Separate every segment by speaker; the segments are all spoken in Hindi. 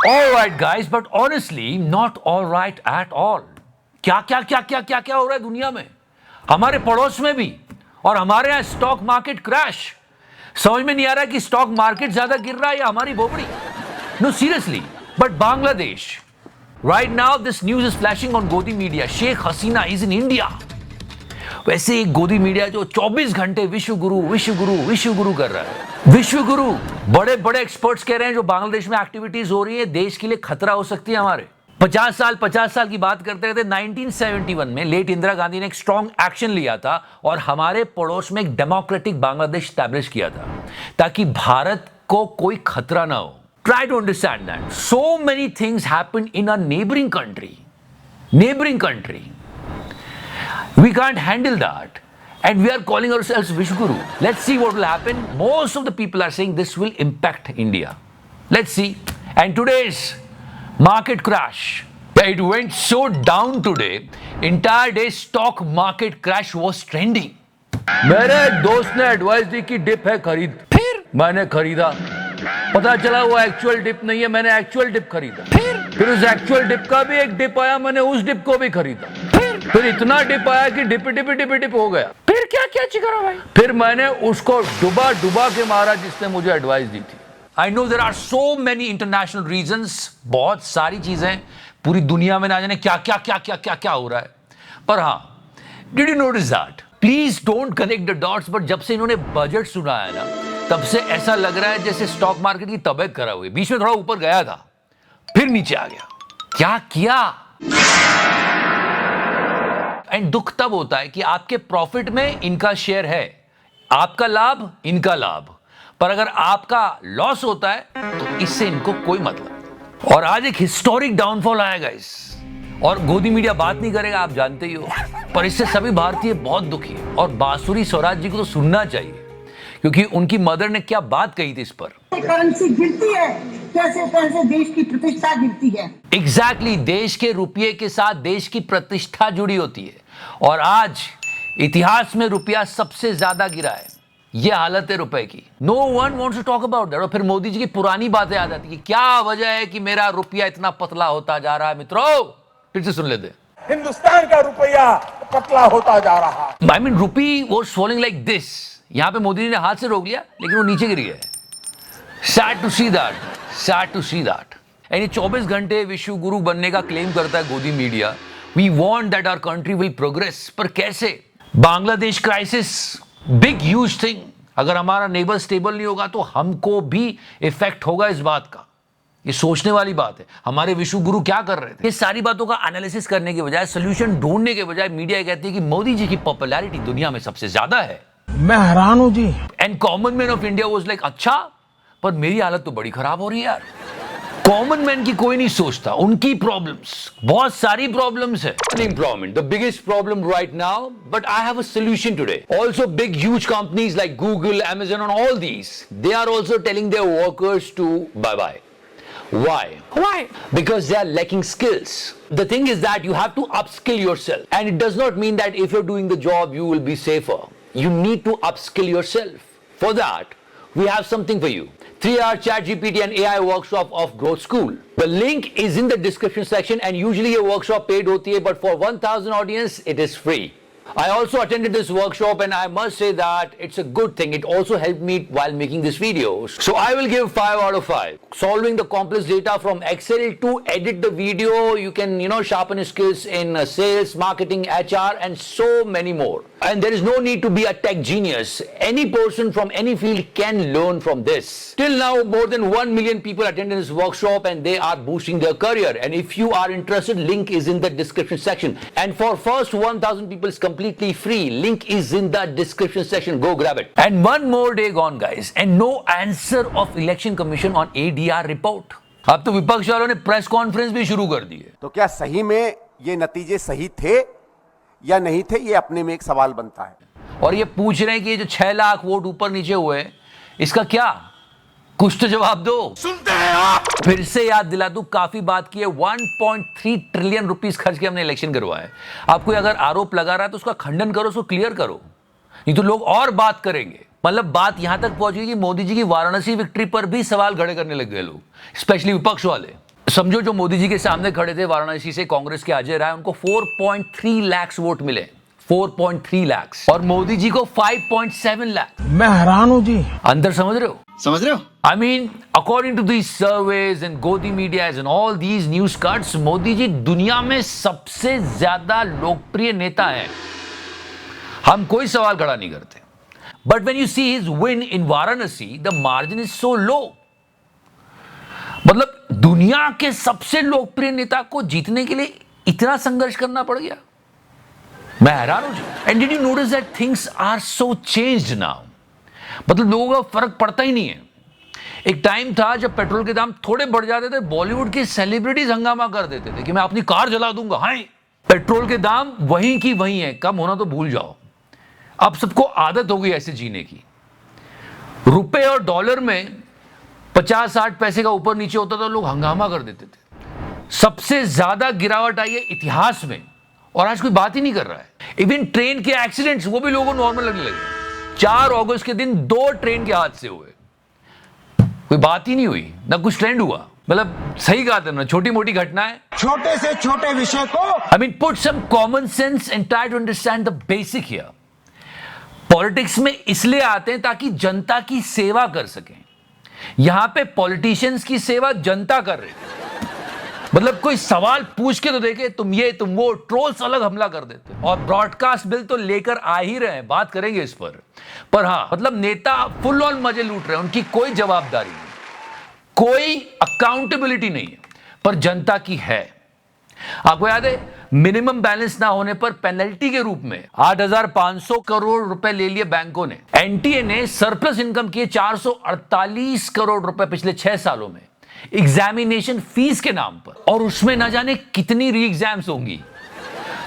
Speaker 1: All right, guys, but honestly, not all right at all. क्या क्या क्या क्या क्या क्या हो रहा है दुनिया में, हमारे पड़ोस में भी, और हमारे यहाँ स्टॉक मार्केट क्रैश। समझ में नहीं आ रहा कि स्टॉक मार्केट ज्यादा गिर रहा है या हमारी बोबड़ी। No seriously, but Bangladesh, right now this news is flashing on Godi media. Sheikh Hasina is in India. वैसे एक गोदी मीडिया जो 24 घंटे विश्व गुरु विश्व गुरु विश्व गुरु कर रहा है। विश्व गुरु, बड़े बड़े एक्सपर्ट्स कह रहे हैं जो बांग्लादेश में एक्टिविटीज हो रही है देश के लिए खतरा हो सकती है। हमारे 50 साल की बात करते थे। 1971 में लेट इंदिरा गांधी ने एक स्ट्रॉन्ग एक्शन लिया था और हमारे पड़ोस में एक डेमोक्रेटिक बांग्लादेश स्टैब्लिश किया था ताकि भारत को कोई खतरा ना हो। Try to understand that so many things happen in a neighbouring country. We can't handle that, and we are calling ourselves Vishguru. Let's see what will happen. Most of the people are saying this will impact India. Let's see. And today's market crash, it went so down today. Entire day stock market crash was trending. मेरे दोस्त ने एडवाइस दी कि डिप है खरीद, फिर मैंने खरीदा। पता चला वो एक्चुअल डिप नहीं है, मैंने एक्चुअल डिप खरीदा। फिर उस एक्चुअल डिप का भी एक डिप आया, मैंने उस डिप को भी खरीदा। फिर इतना डिप आया कि डिप हो गया। फिर क्या क्या चिकरा भाई, फिर मैंने उसको डुबा के मारा जिसने मुझे एडवाइस दी थी। I know there are so many international reasons, बहुत सारी चीजें पूरी दुनिया में ना जाने क्या क्या क्या क्या क्या क्या हो रहा है। पर हाँ, did you notice that? Please don't connect the dots, but जब से इन्होंने बजट सुनाया ना तब से ऐसा लग रहा है जैसे स्टॉक मार्केट की तबीयत खराब हुई। बीच में थोड़ा ऊपर गया था, फिर नीचे आ गया। क्या किया? एंड दुख तब होता है कि आपके प्रॉफिट में इनका शेयर है, आपका लाभ इनका लाभ, पर अगर आपका लॉस होता है तो इससे इनको कोई मतलब। और आज एक हिस्टोरिक डाउनफॉल आएगा इस, और गोदी मीडिया बात नहीं करेगा, आप जानते ही हो, पर इससे सभी भारतीय बहुत दुखी है। और बांसुरी स्वराज जी को तो सुनना चाहिए, क्योंकि उनकी मदर ने क्या बात कही थी इस पर।
Speaker 2: करेंसी गिरती है, कैसे कैसे देश की प्रतिष्ठा गिरती है।
Speaker 1: एग्जैक्टली, देश के रुपये के साथ देश की प्रतिष्ठा जुड़ी होती है। और आज इतिहास में रुपया सबसे ज्यादा गिरा है। यह हालत है रुपए की। No one wants to talk about that. और फिर मोदी जी की पुरानी बातें आ जाती है कि क्या वजह है कि मेरा रुपया इतना पतला होता जा रहा है। मित्रों, फिर से सुन लेते।
Speaker 3: हिंदुस्तान का रुपया पतला होता जा रहा है।
Speaker 1: I mean rupee was falling like this. यहां पे मोदी जी ने हाथ से रोक लिया लेकिन वो नीचे गिर गया। Sad to see that. यानी 24 घंटे विश्व गुरु बनने का क्लेम करता है गोदी media. We want that our country will progress, पर कैसे? Bangladesh crisis, big huge thing. अगर हमारा नेबर स्टेबल नहीं होगा तो हमको भी इफेक्ट होगा इस बात का। ये सोचने वाली बात है। हमारे विश्व गुरु क्या कर रहे थे? ये सारी बातों का एनालिसिस करने के बजाय, सोल्यूशन ढूंढने के बजाय मीडिया कहती है कि मोदी जी की पॉपुलैरिटी दुनिया में सबसे ज्यादा है।
Speaker 3: मैं हैरान हूं जी।
Speaker 1: And common man of India was like, अच्छा, पर मेरी हालत तो बड़ी खराब हो रही है यार। कॉमन मैन की कोई नहीं सोचता, उनकी प्रॉब्लम्स, बहुत सारी प्रॉब्लम्स है। Unemployment, the biggest problem right now, but I have a solution today. Also big huge companies like Google, Amazon and all these, they are also telling their workers to bye-bye. Why? Because they are lacking skills. The thing is that you have to upskill yourself, and it does not mean that if you're doing the job you will be safer. You need to upskill yourself. For that, we have something for you. 3-hour ChatGPT and AI workshop of Growth School. The link is in the description section, and usually a workshop paid hoti hai, but for 1000 audience it is free. I also attended this workshop and I must say that it's a good thing. It also helped me while making this video. So I will give 5 out of 5. Solving the complex data from Excel to edit the video. You can, sharpen your skills in sales, marketing, HR and so many more. And there is no need to be a tech genius. Any person from any field can learn from this. Till now, more than 1 million people attended this workshop and they are boosting their career. And if you are interested, link is in the description section. And for first 1000 people, it's completely free. Link is in the description section. Go grab it. And one more day gone, guys. And no answer of Election Commission on ADR report. अब तो विपक्ष वालों ने प्रेस कॉन्फ्रेंस भी शुरू कर दी है।
Speaker 4: तो क्या सही में ये नतीजे सही थे या नहीं थे, ये अपने में एक सवाल बनता है।
Speaker 1: और ये पूछ रहे हैं कि ये जो 6 लाख वोट ऊपर नीचे हुए, इसका क्या? कुछ तो जवाब दो।
Speaker 3: सुनते हैं आप?
Speaker 1: फिर से याद दिला दूं, काफी बात की है। 1.3 ट्रिलियन रुपीस खर्च के हमने इलेक्शन करवाए। आपको अगर आरोप लगा रहा है तो उसका खंडन करो, उसको क्लियर करो, नहीं तो लोग और बात करेंगे। मतलब बात यहां तक पहुंच गई कि मोदी जी की वाराणसी विक्ट्री पर भी सवाल खड़े करने लग गए लोग, स्पेशली विपक्ष वाले। समझो जो मोदी जी के सामने खड़े थे वाराणसी से कांग्रेस के अजय राय, उनको 4.3 लाख वोट मिले, 4.3 लाख, और मोदी जी को 5.7 लाख।
Speaker 3: मैं हैरान हूं जी।
Speaker 1: अंदर समझ रहे हो?
Speaker 5: समझ रहे हो?
Speaker 1: I mean, according to these surveys and Godi media and all these news cuts, Modi ji दुनिया में सबसे ज्यादा लोकप्रिय नेता है। हम कोई सवाल खड़ा नहीं करते। But when you see his win in Varanasi, the margin is so low. मतलब दुनिया के सबसे लोकप्रिय नेता को जीतने के लिए इतना संघर्ष करना पड़ गया। मैं हैरान हूं जी। And did you notice that things are so changed now? मतलब लोगों का फर्क पड़ता ही नहीं है। एक टाइम था जब पेट्रोल के दाम थोड़े बढ़ जाते थे, बॉलीवुड के सेलिब्रिटीज हंगामा कर देते थे कि मैं अपनी कार जला दूंगा। हां, पेट्रोल के दाम वहीं की वहीं है, कम होना तो भूल जाओ। अब सबको आदत हो गई ऐसे जीने की। रुपए और डॉलर में 50-60 पैसे का ऊपर नीचे होता था, लोग हंगामा कर देते थे। सबसे ज्यादा गिरावट आई है इतिहास में, और आज कोई बात ही नहीं कर रहा है। इवन ट्रेन के एक्सीडेंट्स, वो भी लोगों को नॉर्मल लगने लगे। 4 अगस्त के दिन 2 ट्रेन के हादसे हुए, कोई बात ही नहीं हुई, ना कुछ ट्रेंड हुआ। मतलब सही कहा था ना, छोटी मोटी घटना है,
Speaker 3: छोटे से छोटे विषय को
Speaker 1: I mean, put some common sense and try to understand the basic here. Politics में इसलिए आते हैं ताकि जनता की सेवा कर सकें। यहां पे पॉलिटिशियंस की सेवा जनता कर रहे हैं। मतलब कोई सवाल पूछ के तो देखे, तुम ये तुम वो, ट्रोल्स अलग हमला कर देते। और ब्रॉडकास्ट बिल तो लेकर आ ही रहे हैं, बात करेंगे इस पर हां, मतलब नेता फुल ऑन मजे लूट रहे हैं, उनकी कोई जवाबदारी नहीं, कोई अकाउंटेबिलिटी नहीं है, पर जनता की है। आपको याद है, मिनिमम बैलेंस ना होने पर पेनल्टी के रूप में 8,500 करोड़ रुपए ले लिए बैंकों ने। एनटीए ने सरप्लस इनकम किए 448 करोड़ रुपए पिछले 6 सालों में एग्जामिनेशन फीस के नाम पर, और उसमें ना जाने कितनी री एग्जाम्स होंगी।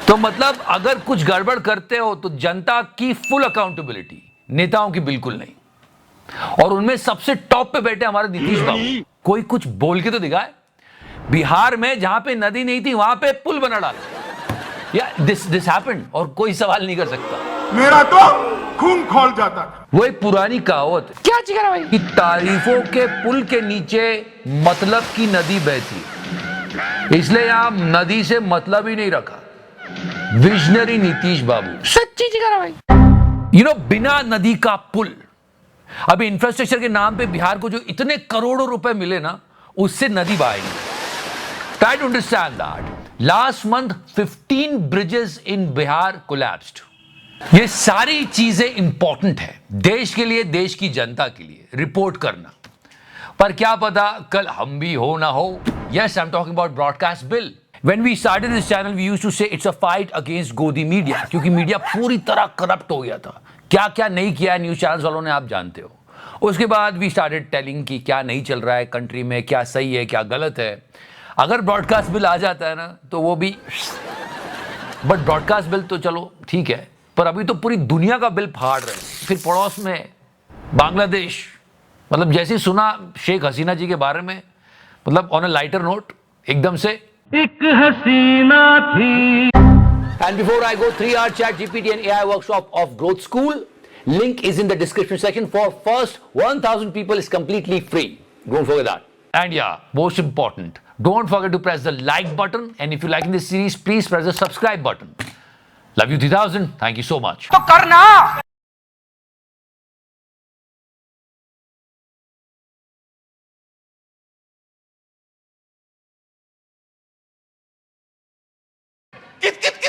Speaker 1: तो मतलब अगर कुछ गड़बड़ करते हो तो जनता की फुल अकाउंटेबिलिटी, नेताओं की बिल्कुल नहीं। और उनमें सबसे टॉप पे बैठे हमारे नीतीश बाबू, कोई कुछ बोल के तो दिखाए। बिहार में जहां पे नदी नहीं थी वहां पे पुल बना डाला, या दिस हैपेंड, और कोई सवाल नहीं कर सकता।
Speaker 3: मेरा तो खून खौल जाता था।
Speaker 1: वो एक पुरानी कहावत है, क्या चिकरा भाई, कि तारीफों के पुल के नीचे मतलब की नदी बहती, इसलिए यहां नदी से मतलब ही नहीं रखा। विजनरी नीतीश बाबू, सच्ची चिकरा भाई। यू नो, बिना नदी का पुल, अभी इंफ्रास्ट्रक्चर के नाम पे बिहार को जो इतने करोड़ों रुपए मिले ना, उससे नदी बहाएगी। Try to understand that. Last month, 15 bridges in Bihar collapsed. ये सारी चीजें इंपॉर्टेंट है देश के लिए, देश की जनता के लिए रिपोर्ट करना। पर क्या पता कल हम भी हो ना हो। Yes, I'm talking about broadcast bill. When we started this channel, we used to say it's a fight against Godi media, क्योंकि मीडिया पूरी तरह करप्ट हो गया था। क्या क्या नहीं किया न्यूज चैनल्स वालों ने, आप जानते हो। उसके बाद वी स्टार्टेड टेलिंग कि क्या नहीं चल रहा है कंट्री में, क्या सही है क्या गलत है। अगर ब्रॉडकास्ट बिल आ जाता है ना तो वो भी, बट ब्रॉडकास्ट बिल तो चलो ठीक है, पर अभी तो पूरी दुनिया का बिल फाड़ रहे हैं। फिर पड़ोस में बांग्लादेश, मतलब जैसे सुना शेख हसीना जी के बारे में, मतलब ऑन अ लाइटर नोट, एकदम से एक हसीना थी। And before I go, 3-hour ChatGPT and AI workshop of Growth School. Link is in the description section. For first 1,000 people is completely free. Don't forget that. And yeah, most important, don't forget to press the like button. And if you're liking this series, please press the subscribe button. Love you 3000. Thank you so much.
Speaker 3: तो करना। कित कित